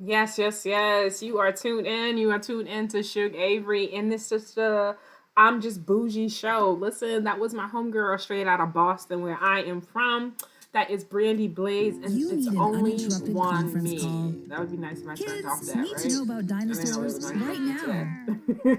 Yes, yes, yes. You are tuned in. You are tuned in to Shug Avery, and this is the I'm Just Bougie show. Listen, that was my homegirl straight out of Boston, where I am from. That is Brandy Blaze, and You it's need an only uninterrupted one conference me. call. That would be nice if I turned off Kids that, need right? to know about dinosaurs right now.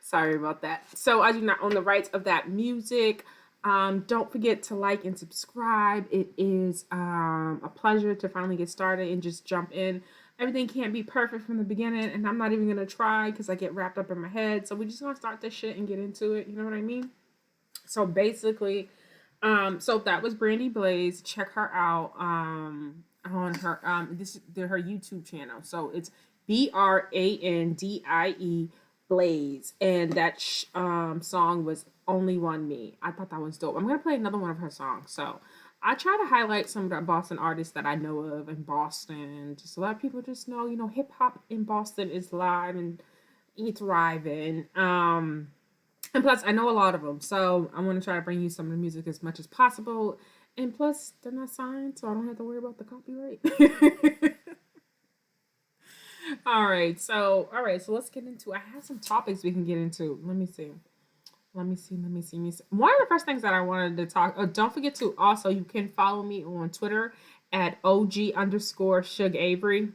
Sorry about that. So I do not own the rights of that music. Don't forget to like and subscribe. It is a pleasure to finally get started and just jump in. Everything can't be perfect from the beginning, and I'm not even going to try because I get wrapped up in my head. So we're just going to start this shit and get into it. You know what I mean? So basically, so that was Brandy Blaze. Check her out on her her YouTube channel. So it's Brandie Blaze, and that song was Only One Me. I thought that was dope. I'm gonna play another one of her songs. So I try to highlight some of the Boston artists that I know of in Boston, just to let people just know, hip hop in Boston is live and thriving. And plus, I know a lot of them, so I want to try to bring you some of the music as much as possible. And plus, they're not signed, so I don't have to worry about the copyright. All right, so let's get into. I have some topics we can get into. Let me see. One of the first things that I wanted to talk. Oh, don't forget to also you can follow me on Twitter at OG_Shug Avery.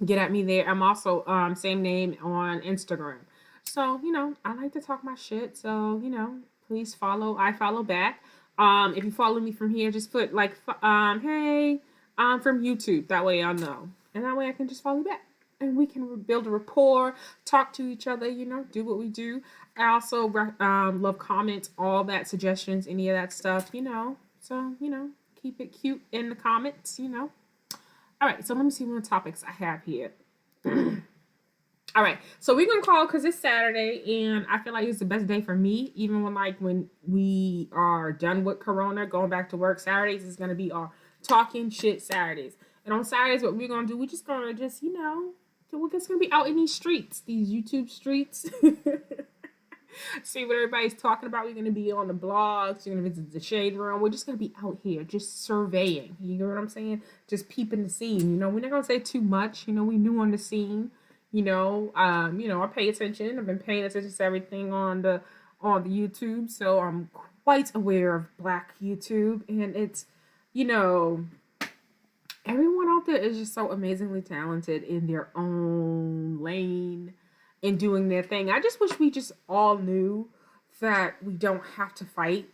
Get at me there. I'm also same name on Instagram. So, I like to talk my shit. So, please follow. I follow back. If you follow me from here, just put like, hey, I'm from YouTube. That way I'll know. And that way I can just follow you back. And we can build a rapport, talk to each other, do what we do. I also love comments, all that, suggestions, any of that stuff, So, keep it cute in the comments, All right, so let me see what topics I have here. All right, so we're gonna call because it's Saturday, and I feel like it's the best day for me. Even when we are done with Corona, going back to work, Saturdays is gonna be our talking shit Saturdays. And on Saturdays, what we're gonna do, we're just gonna we're just gonna be out in these streets, these YouTube streets. See what everybody's talking about. We're gonna be on the blogs. We're gonna visit the shade room. We're just gonna be out here, just surveying. You know what I'm saying? Just peeping the scene. You know, we're not gonna say too much. You know, we new on the scene. I pay attention. I've been paying attention to everything on the YouTube, so I'm quite aware of Black YouTube, and it's, you know, everyone out there is just so amazingly talented in their own lane and doing their thing. I just wish we just all knew that we don't have to fight.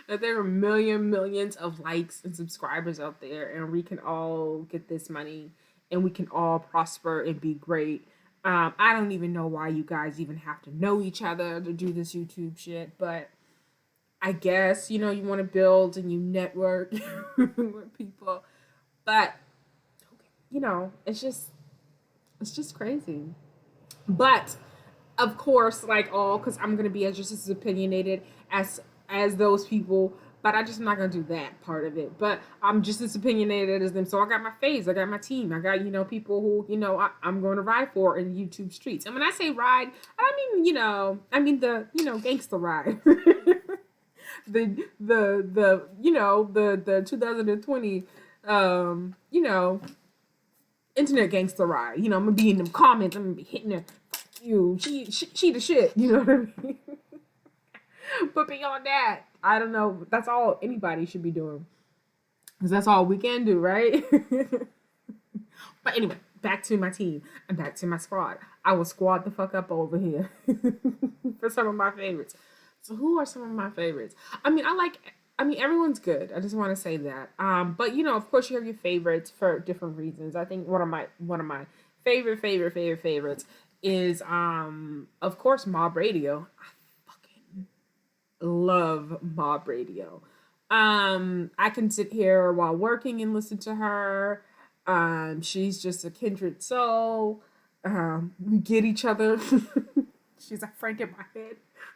That there are millions of likes and subscribers out there, and we can all get this money and we can all prosper and be great. I don't even know why you guys even have to know each other to do this YouTube shit, but I guess, you want to build and you network with people. But, it's just crazy. But of course, like all, because I'm gonna be just as opinionated as those people, but I just not gonna do that part of it. But I'm just as opinionated as them. So I got my phase, I got my team, I got people who I'm going to ride for in YouTube streets. And when I say ride, I mean the gangster ride. the 2020 internet gangster ride. I'm gonna be in them comments. I'm gonna be hitting her. You, she the shit. You know what I mean? But beyond that, I don't know. That's all anybody should be doing, because that's all we can do, right? But anyway, back to my team and back to my squad. I will squad the fuck up over here for some of my favorites. So who are some of my favorites? Everyone's good. I just want to say that. But of course you have your favorites for different reasons. I think one of my favorite favorites is of course Mob Radio. I fucking love Mob Radio. I can sit here while working and listen to her. She's just a kindred soul. We get each other. She's a friend in my head.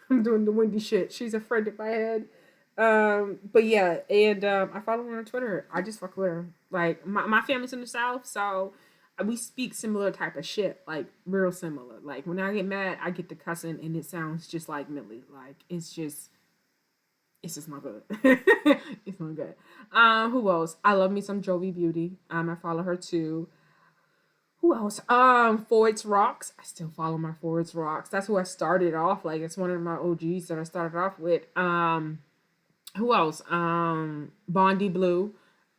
I'm doing the windy shit. She's a friend in my head. But yeah, and I follow her on Twitter. I just fuck with her. Like my family's in the South, so we speak similar type of shit, like real similar. Like when I get mad, I get to cussing, and it sounds just like Millie. Like it's just not good. It's not good. Who else? I love me some Jovi Beauty. I follow her too. Who else? Forwards Rocks. I still follow my Forwards Rocks. That's who I started off. Like it's one of my OGs that I started off with. Who else? Bondi Blue.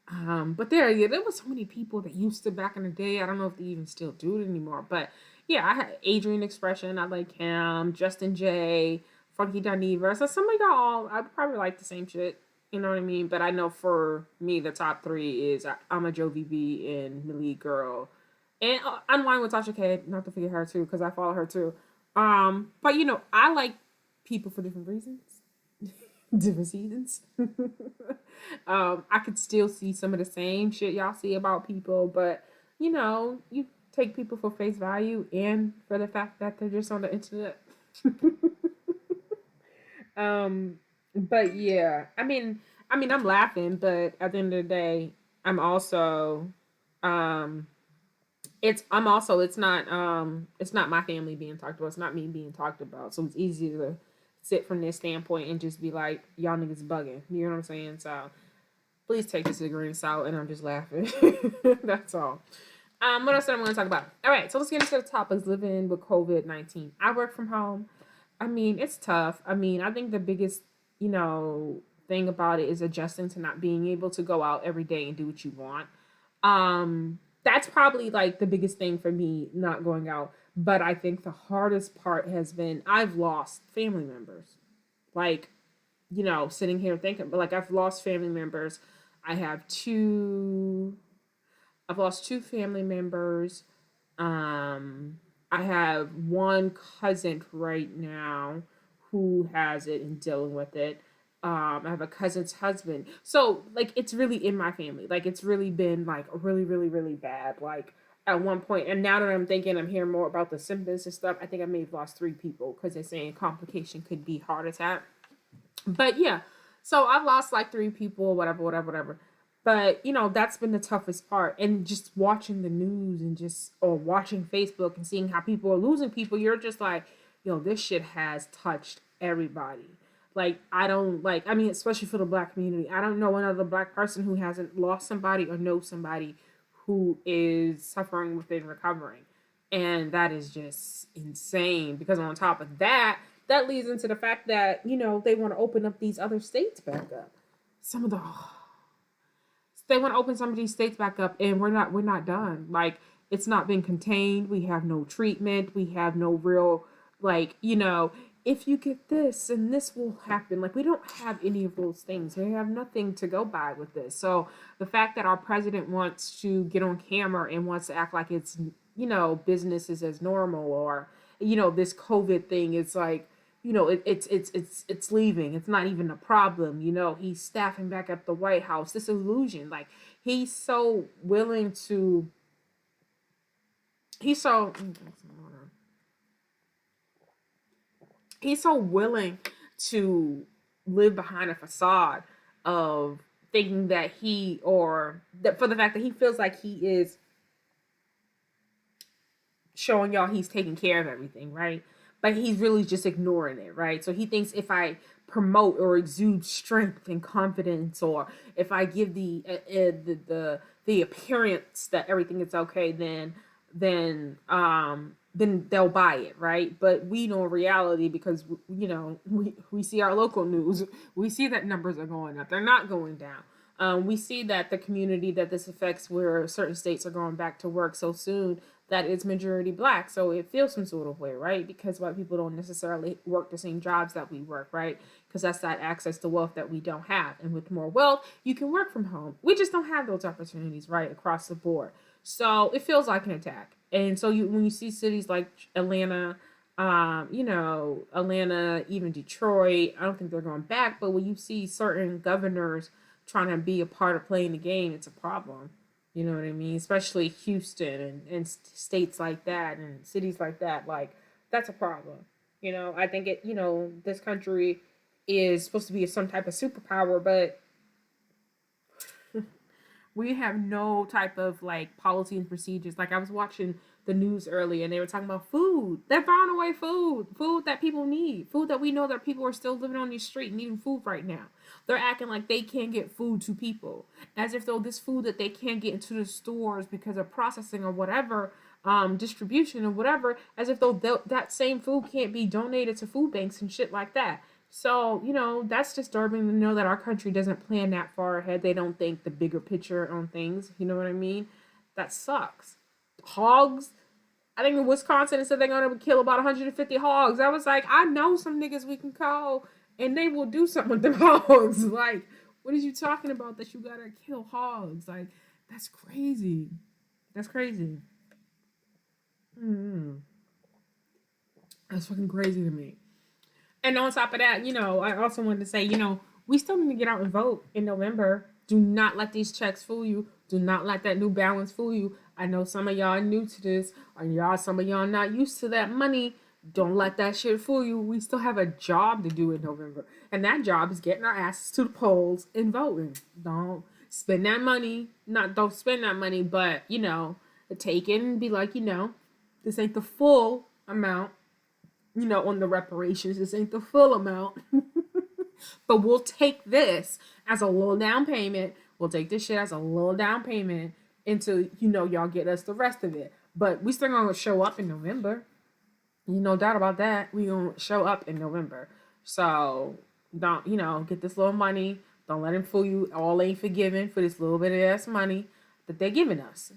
But there was so many people that used to back in the day. I don't know if they even still do it anymore. But yeah, I had Adrian Expression. I like him. Justin J. Funky Dineva. So some of y'all, I probably like the same shit. You know what I mean? But I know for me, the top three is I'm a Joe VB and Millie Girl. And Unwind with Tasha K. Not to forget her too, because I follow her too. But I like people for different reasons. Different seasons. I could still see some of the same shit y'all see about people, but you take people for face value and for the fact that they're just on the internet. But yeah, I'm laughing, but at the end of the day, I'm also, it's not my family being talked about. It's not me being talked about. So it's easy to sit from this standpoint and just be like, y'all niggas bugging. You know what I'm saying? So please take this with a grain of salt, and I'm just laughing. That's all. What else am I going to talk about? All right, so let's get into the topics. Living with COVID-19. I work from home. It's tough. I think the biggest, thing about it is adjusting to not being able to go out every day and do what you want. That's probably like the biggest thing for me, not going out. But I think the hardest part has been I've lost family members. Like, sitting here thinking, but like I've lost family members. I've lost two family members. I have one cousin right now who has it and dealing with it. I have a cousin's husband. So like it's really in my family. Like it's really been like really, really, really bad. Like at one point, and now that I'm thinking, I'm hearing more about the symptoms and stuff, I think I may have lost 3 people because they're saying complication could be heart attack. But yeah, so I've lost like 3 people, whatever. But that's been the toughest part. And just watching the news and just or watching Facebook and seeing how people are losing people, you're just like, this shit has touched everybody. Like I don't like I mean, especially for the black community. I don't know another black person who hasn't lost somebody or knows somebody who is suffering within recovering. And that is just insane because on top of that, that leads into the fact that, they want to open up these other states back up. Some of the they want to open some of these states back up, and we're not done. Like it's not been contained. We have no treatment. We have no real like if you get this and this will happen. Like we don't have any of those things. We have nothing to go by with this. So the fact that our president wants to get on camera and wants to act like it's business is as normal, or this COVID thing is like it's leaving. It's not even a problem. He's staffing back up the White House. This illusion, like he's so willing to. He's so. He's so willing to live behind a facade of thinking that for the fact that he feels like he is showing y'all he's taking care of everything, right? But he's really just ignoring it, right? So he thinks if I promote or exude strength and confidence, or if I give the appearance that everything is okay, then they'll buy it, right? But we know reality because we see our local news. We see that numbers are going up. They're not going down. We see that the community that this affects, where certain states are going back to work so soon, that it's majority black. So it feels some sort of way, right? Because white people don't necessarily work the same jobs that we work, right? Because that's that access to wealth that we don't have. And with more wealth, you can work from home. We just don't have those opportunities, right? Across the board. So it feels like an attack. And so when you see cities like Atlanta, Atlanta, even Detroit, I don't think they're going back. But when you see certain governors trying to be a part of playing the game, it's a problem. You know what I mean? Especially Houston and states like that and cities like that. Like, that's a problem. I think this country is supposed to be some type of superpower, but we have no type of like policy and procedures. Like I was watching the news earlier and they were talking about food. They're throwing away food that people need, food that we know that people are still living on the street needing food right now. They're acting like they can't get food to people, as if though this food that they can't get into the stores because of processing or whatever, distribution or whatever, as if though that same food can't be donated to food banks and shit like that. So, that's disturbing to know that our country doesn't plan that far ahead. They don't think the bigger picture on things. You know what I mean? That sucks. Hogs. I think in Wisconsin, it said they're going to kill about 150 hogs. I was like, I know some niggas we can call, and they will do something with them hogs. Like, what are you talking about that you got to kill hogs? Like, that's crazy. That's crazy. That's fucking crazy to me. And on top of that, I also wanted to say, we still need to get out and vote in November. Do not let these checks fool you. Do not let that new balance fool you. I know some of y'all are new to this, or some of y'all not used to that money. Don't let that shit fool you. We still have a job to do in November. And that job is getting our asses to the polls and voting. Don't spend that money. Don't spend that money, but, take it and be like, this ain't the full amount. On the reparations. This ain't the full amount. But we'll take this as a little down payment. We'll take this shit as a little down payment until, y'all get us the rest of it. But we still gonna show up in November. No doubt about that. We gonna show up in November. So don't, get this little money. Don't let him fool you. All ain't forgiven for this little bit of ass money that they're giving us.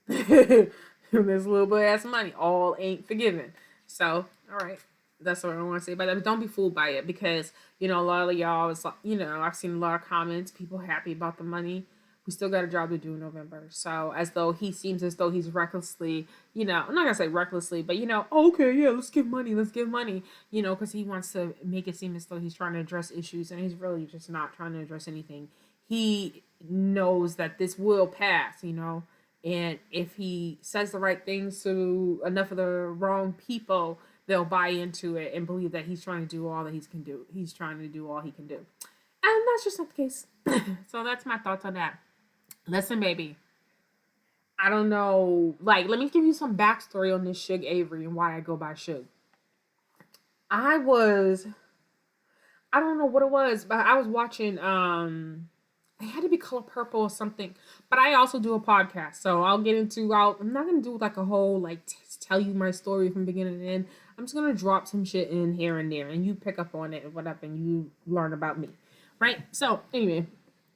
This little bit of ass money. All ain't forgiven. So, all right. That's what I want to say about that. But don't be fooled by it because, a lot of y'all is like, I've seen a lot of comments, people happy about the money. We still got a job to do in November. So as though he seems as though he's recklessly, I'm not going to say recklessly, but, okay, yeah, let's give money, because he wants to make it seem as though he's trying to address issues and he's really just not trying to address anything. He knows that this will pass, and if he says the right things to enough of the wrong people, they'll buy into it and believe that he's trying to do all that he can do. He's trying to do all he can do. And that's just not the case. So that's my thoughts on that. Listen, baby. I don't know. Like, let me give you some backstory on this Shug Avery and why I go by Shug. I was, I don't know what it was, but I was watching, it had to be Color Purple or something. But I also do a podcast. So I'm not going to do like a whole, like, tell you my story from beginning to end. I'm just going to drop some shit in here and there and you pick up on it and whatever and you learn about me. Right? So, anyway,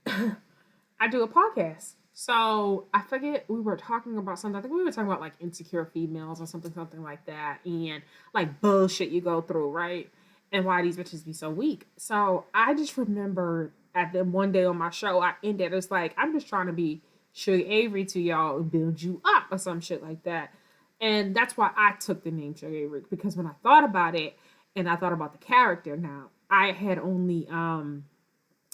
I do a podcast. So I forget we were talking about something. I think we were talking about like insecure females or something like that, and like bullshit you go through, right? And why these bitches be so weak. So I just remember at the one day on my show, I ended. It's like I'm just trying to be Shug Avery to y'all and build you up or some shit like that. And that's why I took the name Shug Avery because when I thought about it and I thought about the character, now I had only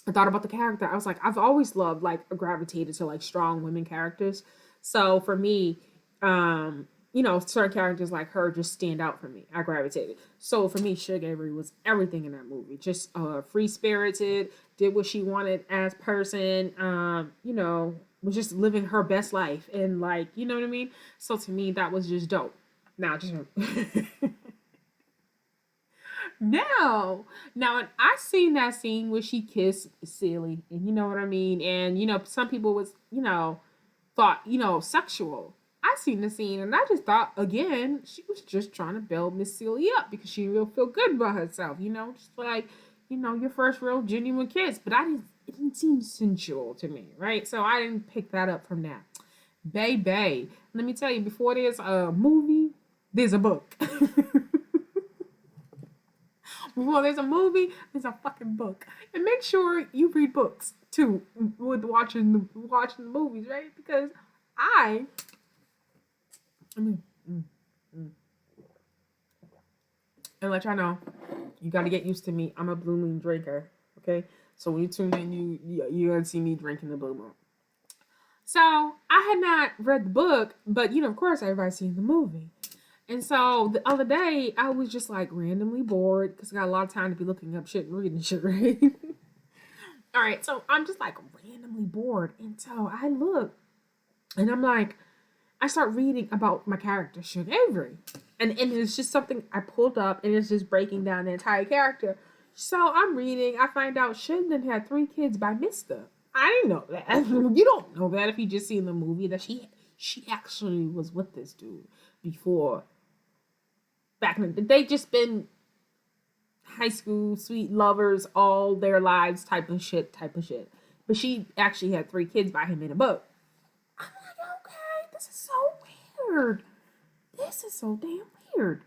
I thought about the character. I was like, I've always loved like gravitated to like strong women characters. So for me, certain characters like her just stand out for me. I gravitated. So for me, Shug Avery was everything in that movie. Just free spirited, did what she wanted as person. Was just living her best life and like, you know what I mean. So to me, that was just dope. Now just now, and I seen that scene where she kissed Silly, and you know what I mean. And some people was thought sexual. I seen the scene, and I just thought again she was just trying to build Miss Celia up because she will feel good about herself. Just like your first real genuine kiss. But it didn't seem sensual to me, right? So I didn't pick that up from that. Baby, let me tell you, before there's a movie, there's a book. Well, there's a movie, there's a fucking book. And make sure you read books too with watching the movies, right? Because I mean, and let y'all know, you got to get used to me. I'm a Blue Moon drinker, okay? So when you tune in, you're going to see me drinking the Blue Moon. So I had not read the book, but of course, everybody's seen the movie. And so the other day, I was just like randomly bored because I got a lot of time to be looking up shit and reading shit, right? All right, so I'm just like randomly bored. And so I look and I'm like, I start reading about my character, Shug Avery. And it's just something I pulled up and it's just breaking down the entire character. So I'm reading, I find out Shug then had 3 kids by Mr. I didn't know that. You don't know that if you just see in the movie that she actually was with this dude before. Back in the they just been high school sweet lovers all their lives type of shit. But she actually had 3 kids by him in a book. I'm like, okay, this is so weird. This is so damn weird.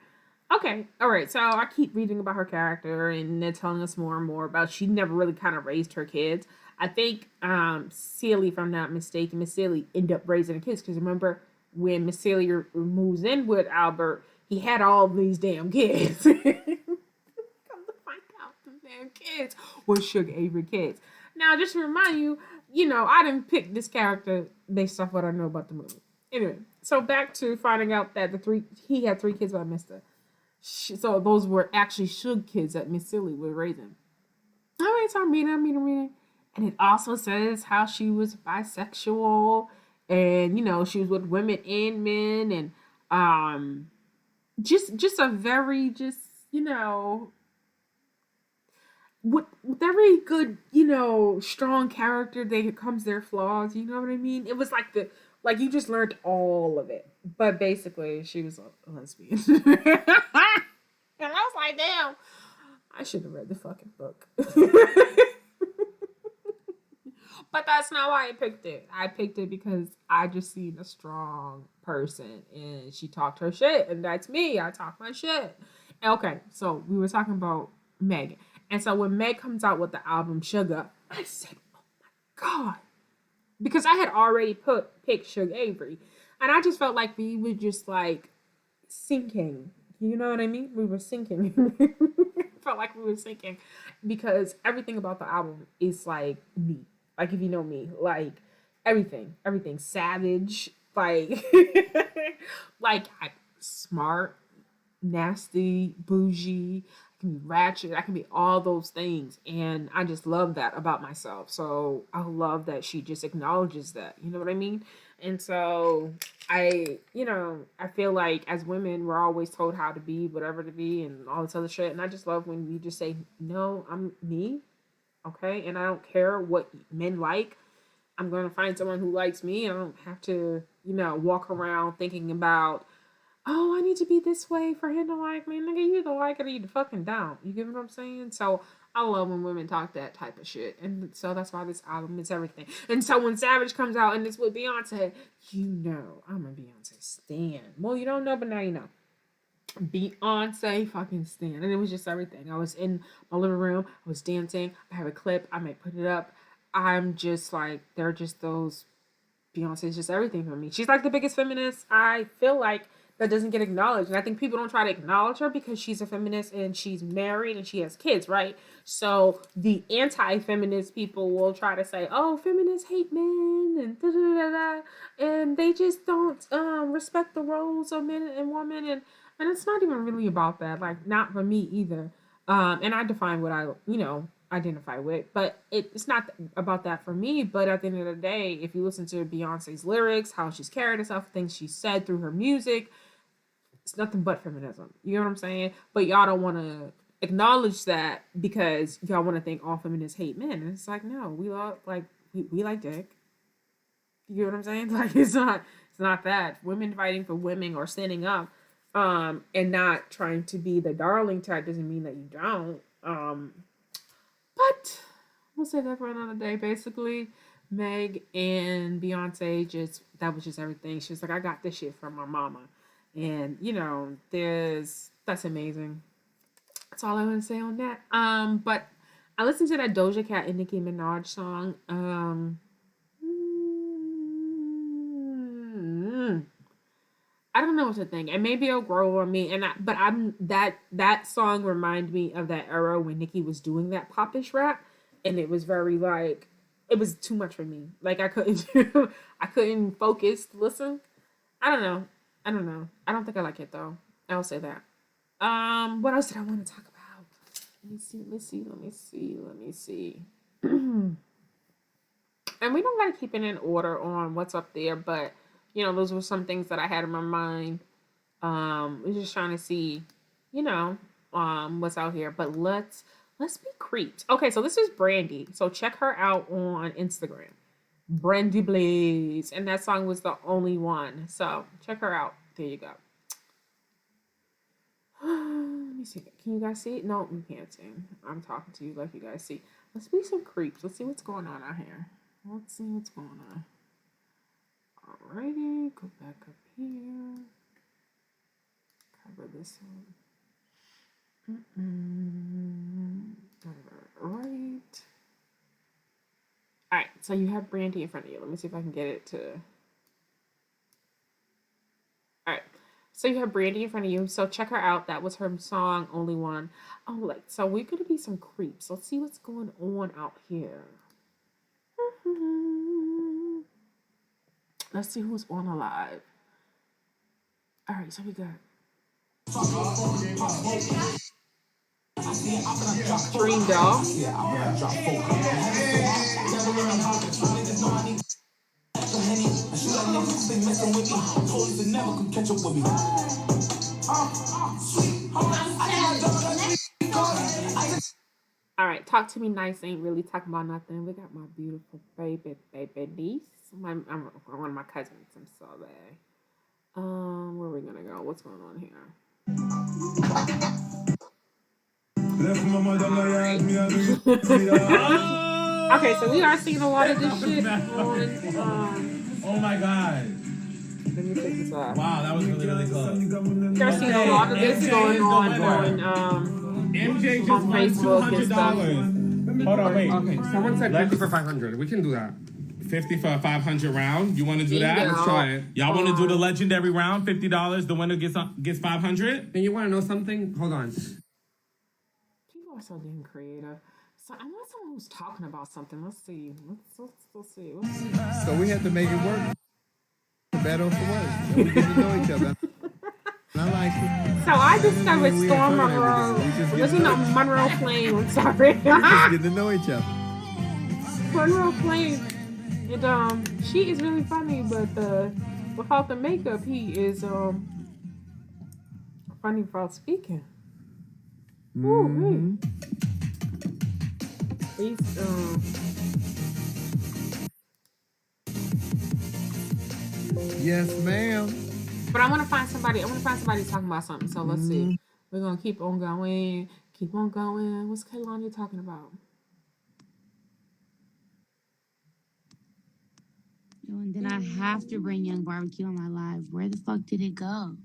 Okay, all right. So I keep reading about her character, and they're telling us more and more about she never really kind of raised her kids. I think Celie, if I'm not mistaken, Miss Celie ended up raising her kids because remember when Miss Celie moves in with Albert, he had all these damn kids. Come to find out, the damn kids were Shug Avery kids. Now, just to remind you, I didn't pick this character based off what I know about the movie. Anyway, so back to finding out that he had 3 kids by Mister. So those were actually Shug kids that Miss Silly was raising. All right, so I'm reading. And it also says how she was bisexual and, she was with women and men and just a very with very good strong character there comes their flaws, you know what I mean. It was like you just learned all of it, but basically she was a lesbian. And I was like, damn, I should have read the fucking book. But that's not why I picked it. I picked it because I just seen a strong person and she talked her shit. And that's me. I talk my shit. Okay, so we were talking about Meg. And so when Meg comes out with the album Sugar, I said, oh my God. Because I had already picked Shug Avery. And I just felt like we were just like sinking. You know what I mean? We were sinking. Felt like we were sinking. Because everything about the album is like me. Like, if you know me, like, everything savage, like, like, smart, nasty, bougie, I can be ratchet, I can be all those things. And I just love that about myself. So I love that she just acknowledges that. You know what I mean? And so I feel like as women, we're always told how to be, whatever to be, and all this other shit. And I just love when we just say, no, I'm me. Okay. And I don't care what men like. I'm going to find someone who likes me. I don't have to, walk around thinking about, oh, I need to be this way for him to like me. Nigga, you either like it or you fucking don't. You get what I'm saying? So I love when women talk that type of shit. And so that's why this album is everything. And so when Savage comes out and it's with Beyonce, I'm a Beyonce stan. Well, you don't know, but now you know. Beyonce fucking stan. And it was just everything. I was in my living room. I was dancing. I have a clip. I might put it up. I'm just like, they're just those. Beyonce is just everything for me. She's like the biggest feminist, I feel like, that doesn't get acknowledged. And I think people don't try to acknowledge her because she's a feminist and she's married and she has kids, right? So the anti-feminist people will try to say, oh, feminists hate men and da da da da, and they just don't respect the roles of men and women, and it's not even really about that. Like, not for me either. And I define what I identify with, but it's not about that for me. But at the end of the day, if you listen to Beyonce's lyrics, how she's carried herself, things she said through her music, it's nothing but feminism. You know what I'm saying? But y'all don't want to acknowledge that because y'all want to think all feminists hate men. And it's like, no, we love, like, we like dick. You know what I'm saying? Like, it's not that. Women fighting for women or standing up and not trying to be the darling type doesn't mean that you don't. But we'll say that for another day. Basically, Meg and Beyonce that was just everything. She was like, I got this shit from my mama. And, that's amazing. That's all I want to say on that. But I listened to that Doja Cat and Nicki Minaj song. I don't know what to think, and maybe it'll grow on me. But I'm that song reminded me of that era when Nicki was doing that popish rap, and it was very like it was too much for me. Like I couldn't focus. Listen, I don't know. I don't think I like it though. I'll say that. What else did I want to talk about? Let me see. And we don't gotta keep it in order on what's up there, but those were some things that I had in my mind. We're just trying to see, what's out here. But let's be creeps. Okay, so this is Brandy. So check her out on Instagram. Brandy Blaze. And that song was the only one. So check her out. There you go. Let me see. Can you guys see it? No, you can't see. I'm talking to you like you guys see. Let's be some creeps. Let's see what's going on out here. Let's see what's going on. Alrighty, go back up here. Cover this one. Right. Alright, so you have Brandy in front of you. Let me see if I can get it to. Alright, so you have Brandy in front of you. So check her out. That was her song, Only One. Oh, so we're going to be some creeps. Let's see what's going on out here. Let's see who's on alive. All right, so we got Dream Doll. All right, Talk to Me Nice ain't really talking about nothing. We got my beautiful baby niece. One of my cousins. I'm sorry. Where are we gonna go? What's going on here? Okay, so we are seeing a lot of this shit on. Oh my god. Let me take this off. Wow, that was really close. We're seeing a lot of this going on MJ just on Facebook and stuff. Hold on, wait. Okay, someone said 50 for 500. We can do that. 50 for a 500 round. You want to do that? Let's try it. Y'all want to do the legendary round? $50. The winner gets 500. And you want to know something? Hold on. People are so damn creative. So I want someone who's talking about something. Let's see. Let's see. So we had to make it work. For better or for worse. We get to know each other. I like it. So I discovered We ain't Storm talking Monroe. every day. We just Listen getting to to know- Monroe Flame. I'm sorry. we just getting to know each other. Monroe Flame. And she is really funny, but without the makeup, he is funny without speaking. Ooh, he's Yes, ma'am. But I want to find somebody. I want to find somebody talking about something. So let's see. We're gonna keep on going. Keep on going. What's Kaylani talking about? And then I have to bring Young Barbecue on my live. Where the fuck did it go?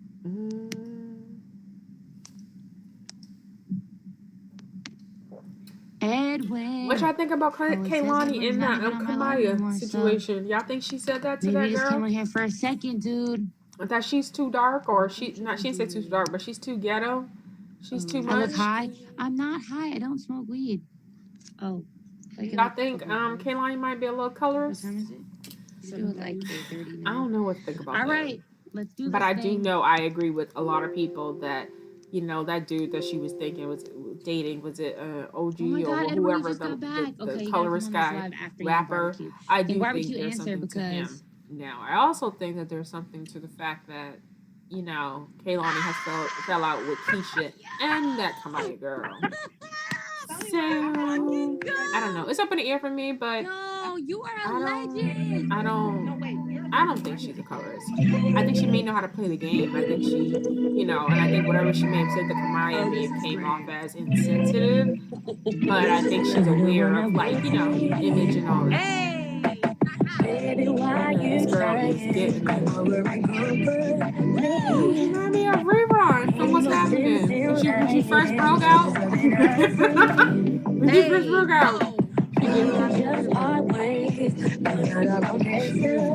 Edwin. What y'all think about Kaylani in that Kamaya anymore, situation? Y'all think she said that to maybe that we just girl? came on here for a second, dude. That she's too dark, or she didn't say too dark, but she's too ghetto. She's too I much. look high. I'm not high. I don't smoke weed. Oh. Y'all think Kaylani might be a little colorist? What time is it? It was like 8:30. I don't know what to think about All that. right, let's do this. But I do know I agree with a lot of people that, you know, that dude that she was thinking was dating, was it OG or whoever the colorist guy, rapper. I do think there's something to him. Now, I also think that there's something to the fact that, you know, Kaylani has fell out with Keisha and that Kamaya girl. So, I don't know. It's up in the air for me, but No, you are a legend. I don't think she's a colorist. I think she may know how to play the game. I think she, you know, and I think whatever she may have said to Kamaya may have came off as insensitive. But I think she's aware of, like, you know, image and all that. Baby, why This you girl is trying getting it. to She might be a rerun from What's Happening. When she first broke out. When she first broke out. She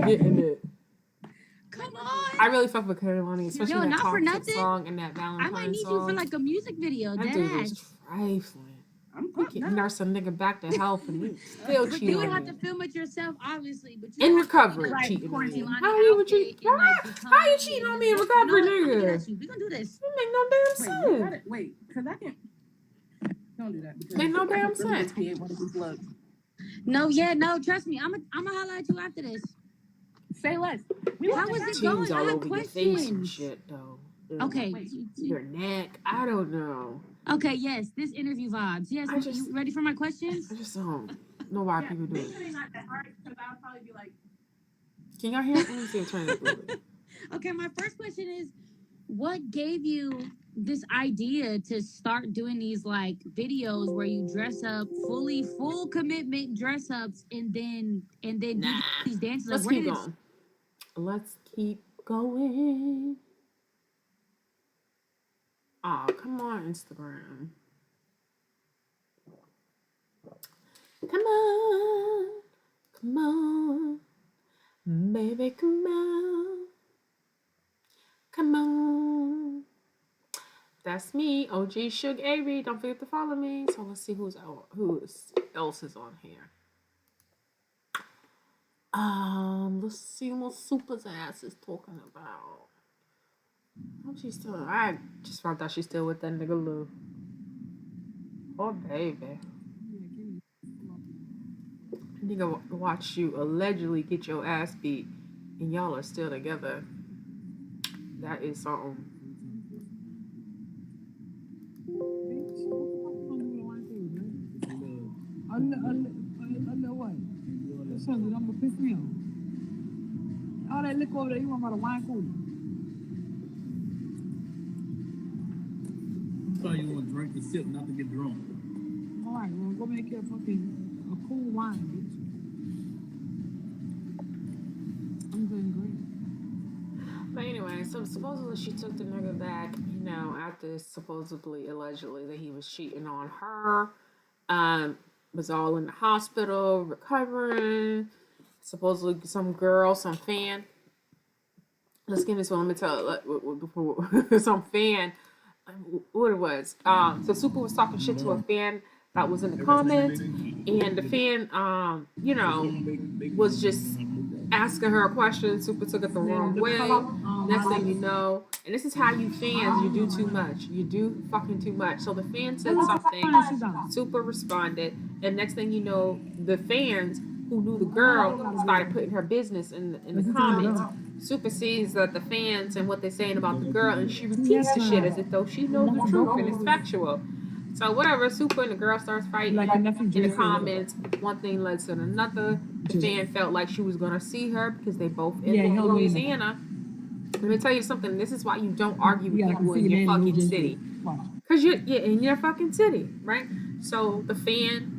getting it. Come on. I really fuck with Kaylani, especially Yo, that not for Toxic nothing. song and that Valentine I might need song. you for like a music video. That dude is trifling. You can nurse a nigga back to health and you still But cheating you would on have me. to film it yourself, obviously. But you In have to, recovery, like, cheating on you. Lonnie How you would outfit cheat? and, like, become How you cheating on me in recovery, nigga? We gonna do this. It make no damn sense. Wait, because I can't. Don't do that. Make no damn sense. No, trust me. I'm gonna holler at you after this. Say less. How is it Teams going? all I have over your face and questions. shit, though. Okay. Your neck. I don't know. Okay, yes, this interview vibes. Yes, you ready for my questions? I just don't know why people do it. This not that hard because I'll probably be like. Can y'all hear? Let me see if turn it up a little bit. Okay, my first question is, what gave you this idea to start doing these like videos where you dress up full commitment dress ups and then do these dances? Let's keep going. Let's keep going. Oh, come on, Instagram. Come on, baby, come on. That's me, OG Shug Avery. Don't forget to follow me. So let's see who else is on here. Let's see what Super's ass is talking about. Oh, she's still. I just found out she's still with that nigga Lou. Oh, baby. Nigga watch you allegedly get your ass beat, and y'all are still together. That is something. I know what? That's something I'm gonna piss me off. All that liquor over there, you want about a wine cooler? So you want to drink and sip, not to get drunk. All right, well, go make your fucking a cool wine, bitch. I'm doing great. But anyway, so supposedly she took the nigga back, you know, after supposedly, allegedly, that he was cheating on her. Was all in the hospital, recovering. Supposedly some girl, some fan. Let's get this one. Let me tell some fan what it was. So Super was talking shit to a fan that was in the comments, and the fan, you know, was just asking her a question. Super took it the wrong way. Next thing you know, and this is how you fans, you do too much. You do fucking too much. So the fan said something, Super responded, and next thing you know, the fans who knew the girl started putting her business in the comments. Super sees that the fans and what they're saying about the girl, and she repeats the shit as if though she knows the truth and it's factual. So whatever, Super and the girl starts fighting in the comments. One thing led to another. The fan felt like she was gonna see her because they both in Louisiana. Let me tell you something. This is why you don't argue with people in your fucking city. Because you're in your fucking city, right? So the fan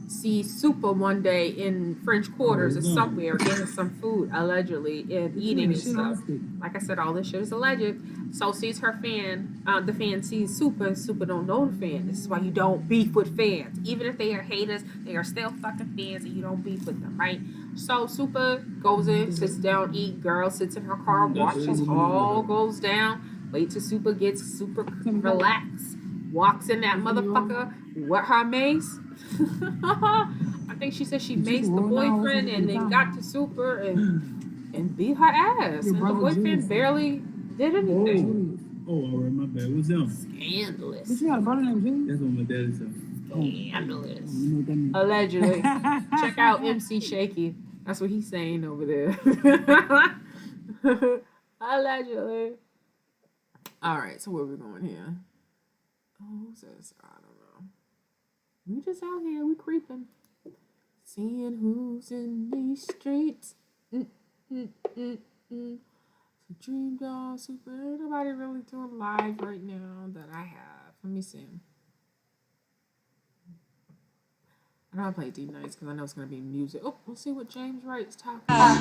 sees Super one day in French Quarters or somewhere getting some food, allegedly, and eating and stuff. Like I said, all this shit is alleged. So sees her fan, the fan sees Super, and Super don't know the fan. This is why you don't beef with fans. Even if they are haters, they are still fucking fans, and you don't beef with them, right? So Super goes in, sits down, eat. Girl sits in her car, watches, all goes down. Wait till Super gets super relaxed. Walks in that motherfucker with her mace. I think she said she maced the boyfriend and then got to Super and beat her ass. And the boyfriend barely did anything. Oh, all right, my bad. What's them? Scandalous. But you got a brother named Jimmy? That's what my daddy said. Scandalous. You know what that means. Allegedly. Check out MC Shaky. That's what he's saying over there. Allegedly. All right, so where we going here? Oh, who's this? I don't know. We just out here, we creeping. Seeing who's in these streets. So Dream Doll, Super. Ain't nobody really doing live right now that I have. Let me see. I know I play D Nights because I know it's going to be music. Oh, let's see what James Wright's talking about.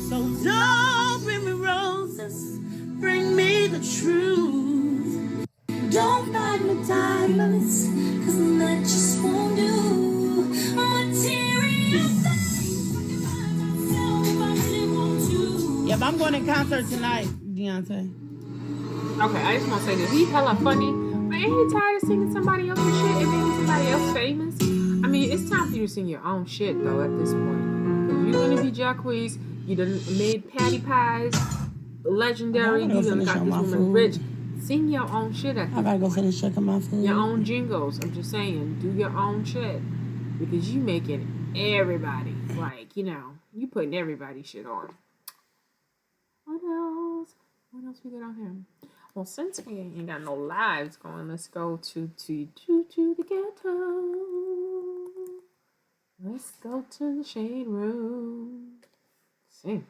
So don't bring me roses, bring me the truth. Don't buy me diamonds, cause that just won't do. Material things. Yep, I'm going to concert tonight, Deontay. Okay, I just want to say this. He's hella funny. But ain't he tired of singing somebody else's shit and making somebody else famous? I mean, it's time for you to sing your own shit, though, at this point. Because you're going to be Jacquees. You done made patty pies legendary. You done got this woman rich. Sing your own shit at this point. I gotta go finish checking my food. Your own jingles. I'm just saying, do your own shit. Because you making everybody, like, you know, you putting everybody's shit on. What else? What else we got on here? Well, since we ain't got no lives going, let's go to the ghetto. Let's go to the shade room. Let's see.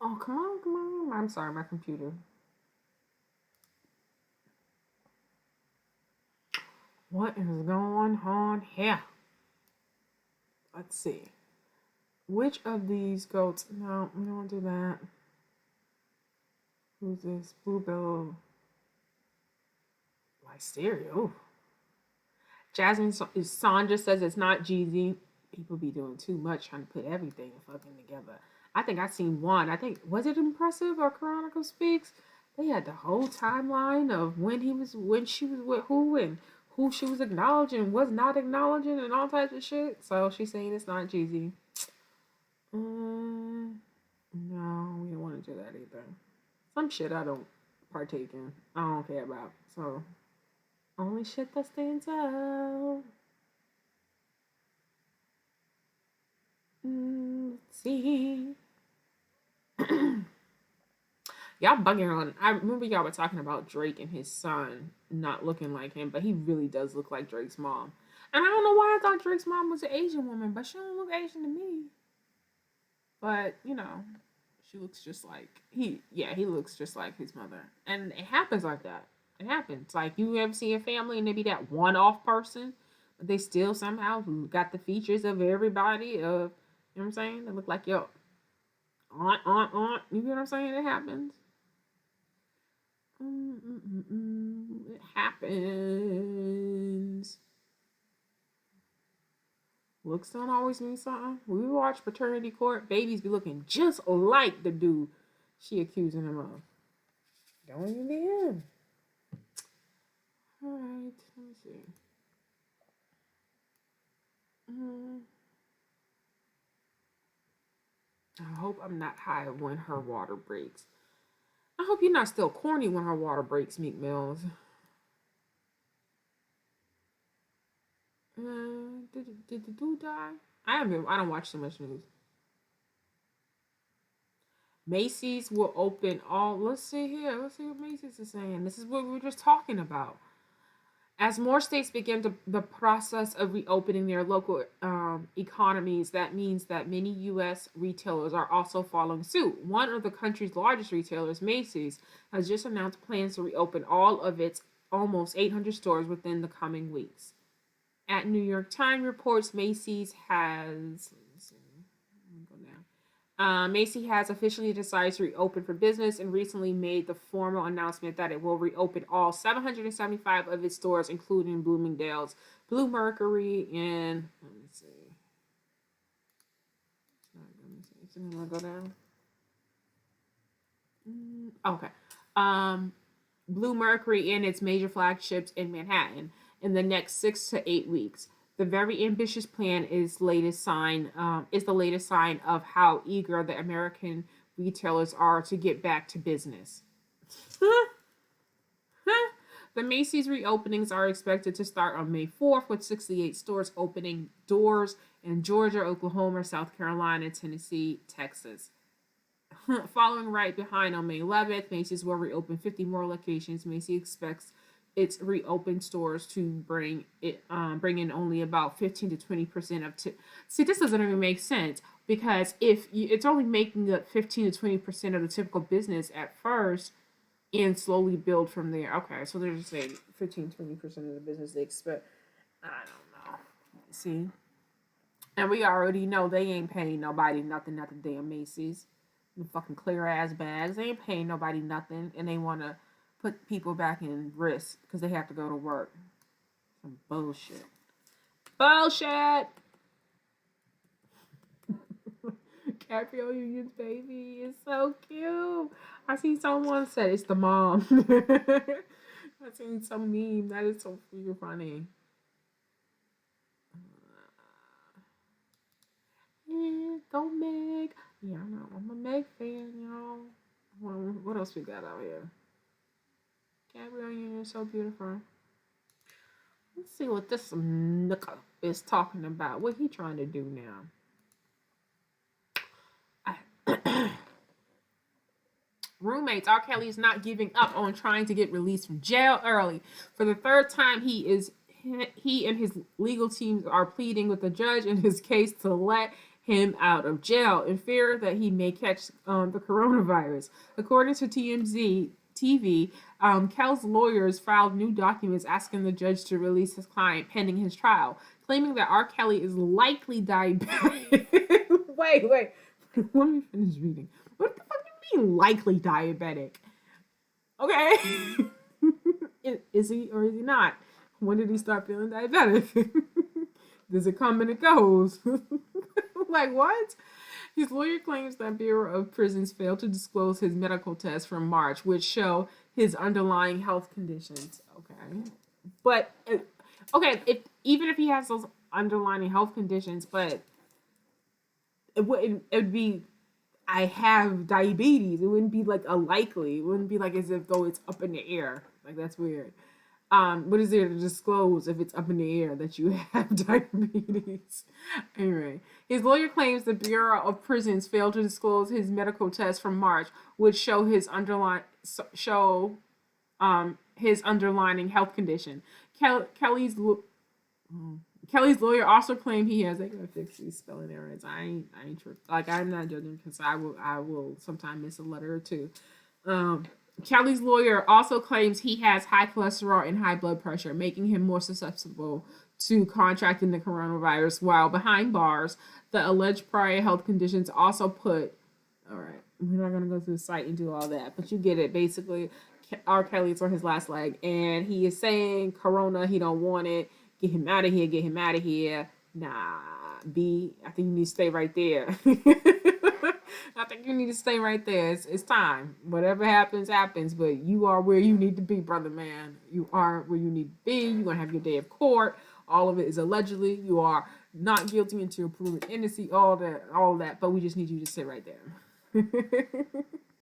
Oh, come on. I'm sorry, my computer. What is going on here? Let's see. Which of these goats? No, we don't do that. Who's this? Bluebell. Lysteria. Ooh. Jasmine Sandra says it's not Jeezy. People be doing too much trying to put everything fucking together. I think I seen one. I think, was it Impressive or Chronicle Speaks? They had the whole timeline of when she was with who and who she was acknowledging, was not acknowledging, and all types of shit. So she's saying it's not Jeezy. No, we don't want to do that either. Some shit I don't partake in. I don't care about. So, only shit that stands out. Let's see. Y'all bugging on. I remember y'all were talking about Drake and his son not looking like him, but he really does look like Drake's mom. And I don't know why I thought Drake's mom was an Asian woman, but she don't look Asian to me. But, you know, she looks just like he looks just like his mother. And it happens like that. It happens. Like, you ever see a family and they be that one-off person, but they still somehow got the features of everybody. You know what I'm saying? They look like your aunt. You know what I'm saying? It happens. It happens. Looks don't always mean something. When we watch Paternity Court, babies be looking just like the dude she accusing him of. Don't even be him. Alright, let me see. I hope I'm not high when her water breaks. I hope you're not still corny when her water breaks, Meek Mills. Did the dude die? I don't watch too much news. Macy's will open all. Let's see here. Let's see what Macy's is saying. This is what we were just talking about. As more states begin the process of reopening their local economies, that means that many U.S. retailers are also following suit. One of the country's largest retailers, Macy's, has just announced plans to reopen all of its almost 800 stores within the coming weeks. At New York Times reports, Macy's has. Macy has officially decided to reopen for business and recently made the formal announcement that it will reopen all 775 of its stores, including Bloomingdale's, Blue Mercury, and let me see. It's not gonna go down. Okay. Blue Mercury and its major flagships in Manhattan in the next 6 to 8 weeks. The very ambitious plan is the latest sign of how eager the American retailers are to get back to business. The Macy's reopenings are expected to start on May 4th, with 68 stores opening doors in Georgia, Oklahoma, South Carolina, Tennessee, Texas. Following right behind on May 11th, Macy's will reopen 50 more locations. Macy's expects its reopened stores to bring in only about 15 to 20% of. See, this doesn't even make sense, because if it's only making up 15 to 20% of the typical business at first, and slowly build from there. Okay, so they're just saying 15-20% of the business they expect. I don't know. See, and we already know they ain't paying nobody nothing at the damn Macy's. The fucking clear ass bags. They ain't paying nobody nothing, and they want to put people back in risk because they have to go to work. Some bullshit. Bullshit! Caprio Union's baby is so cute. I seen someone said it's the mom. I seen some meme. That is so freaking funny. Yeah, go Meg. Yeah, I know. I'm a Meg fan, y'all. What else we got out here? Gabrielle Union is so beautiful. Let's see what this nigga is talking about. What he trying to do now? Roommates, R. Kelly is not giving up on trying to get released from jail early. For the third time, he and his legal teams are pleading with the judge in his case to let him out of jail in fear that he may catch the coronavirus. According to TMZ TV, Kel's lawyers filed new documents asking the judge to release his client pending his trial, claiming that R. Kelly is likely diabetic. Wait. Let me finish reading. What the fuck do you mean likely diabetic? Okay. Is he or is he not? When did he start feeling diabetic? Does it come and it goes? Like, what? His lawyer claims that Bureau of Prisons failed to disclose his medical tests from March, which show his underlying health conditions. Okay. But, even if he has those underlying health conditions, but it would be, I have diabetes. It wouldn't be like a likely. It wouldn't be like as if though it's up in the air. Like, that's weird. What is there to disclose if it's up in the air that you have diabetes? Anyway, his lawyer claims the Bureau of Prisons failed to disclose his medical test from March, which show his underlying health condition. Kelly's lawyer also claimed he has. They gotta fix these spelling errors. I ain't tripping. Like, I'm not judging because I will sometimes miss a letter or two. Kelly's lawyer also claims he has high cholesterol and high blood pressure, making him more susceptible to contracting the coronavirus while behind bars. The alleged prior health conditions also put. All right, we're not gonna go through the site and do all that, but you get it. Basically, R. Kelly's on his last leg, and he is saying Corona, he don't want it. Get him out of here. Get him out of here. Nah, B. I think you need to stay right there. I think you need to stay right there. It's time. Whatever happens, happens. But you are where you need to be, brother man. You are where you need to be. You're going to have your day of court. All of it is allegedly. You are not guilty until proven innocent, all that, but we just need you to sit right there.